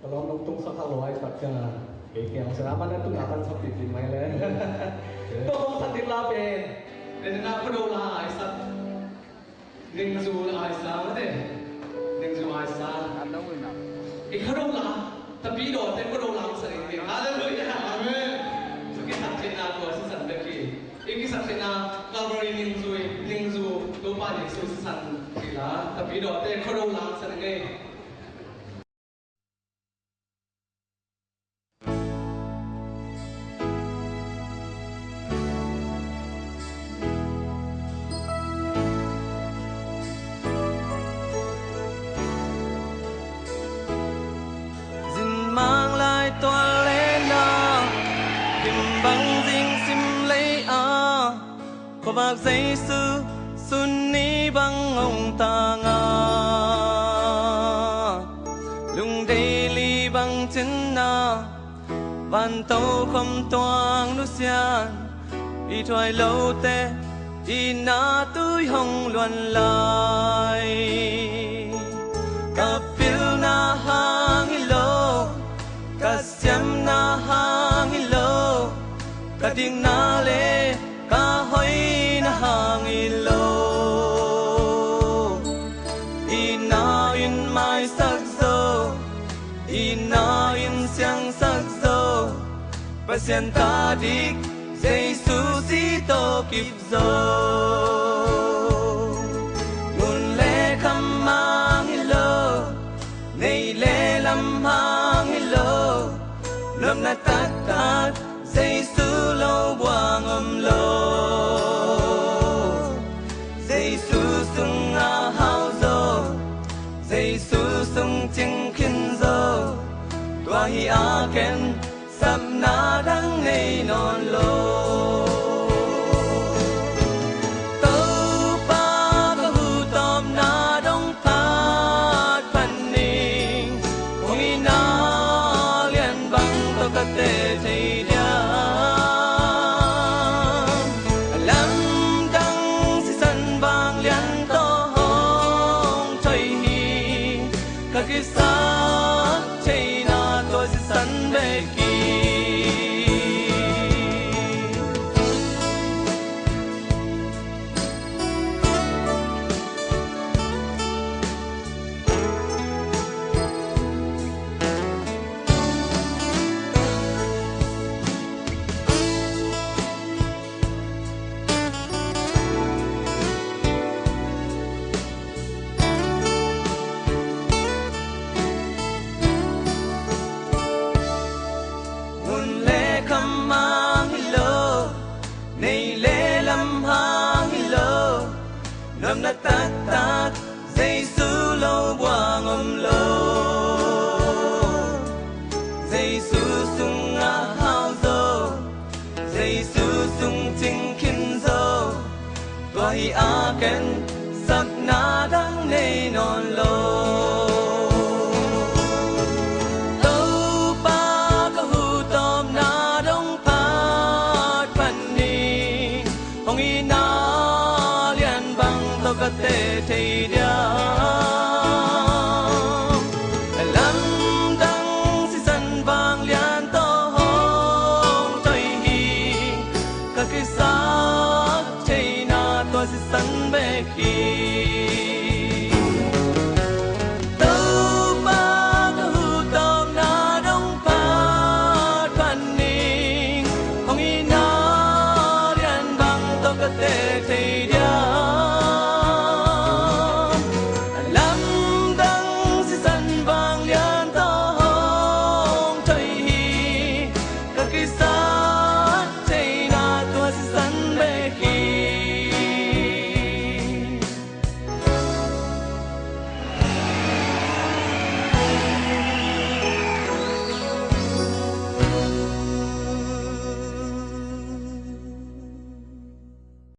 kalau nonton sakalo ay patya kaya salamat na itong akan sa pipin may len ito kung sa tilapin dan na ko daw lahay sa ningzu ay sa mate ningzu ay sa ikaw daw lang tapi daw tayo ko daw lang sa rin hallelujah amen so kisakin na ako sa sandaki ikisakin na Calvary ningzu lupa ni sa sandila tapi daw tayo ko daw lang sa rin mang lại toa lên na kim băng dinh sim lấy có bạc giấy sư xuân ní băng ông ta ngà lung đây li băng chân na van tàu không toang nu xian y thoại lâu tê y na tươi hồng luân lại cặp phiêu na hang lâu Kasyam na hangilo Kading na le Kahoy na hangilo Inayin may sakso Inayin siyang sakso Pasyan tadik Jesus ito kipso Ngunle kamangilo Neile lamhangilo Lâm na tát tát Giê xu lâu buông lo Giê xu sung a hao dô Giê xu sung chinh kinh dô Tua hi a ken Sắp na đăng ngây non lo Tâu ba ka hu tom na đông phát Phan ninh Hong i na tê thầy đa lâm đăng si sân vang liên to hong trời hi các cái sa thầy na tôi si sân về kỳ Lâm na tát tát Giê xu lâu buông lo Giê xu sung a hao dô Giê xu sung chinh kinh dô Tua hi a ken Sắc na đăng nê non lo Tâu ba ka hu tom na đông phát Phan ni Hong i na ka tê thầy đa lâm đăng si sân vang liên to hong trời hi các cái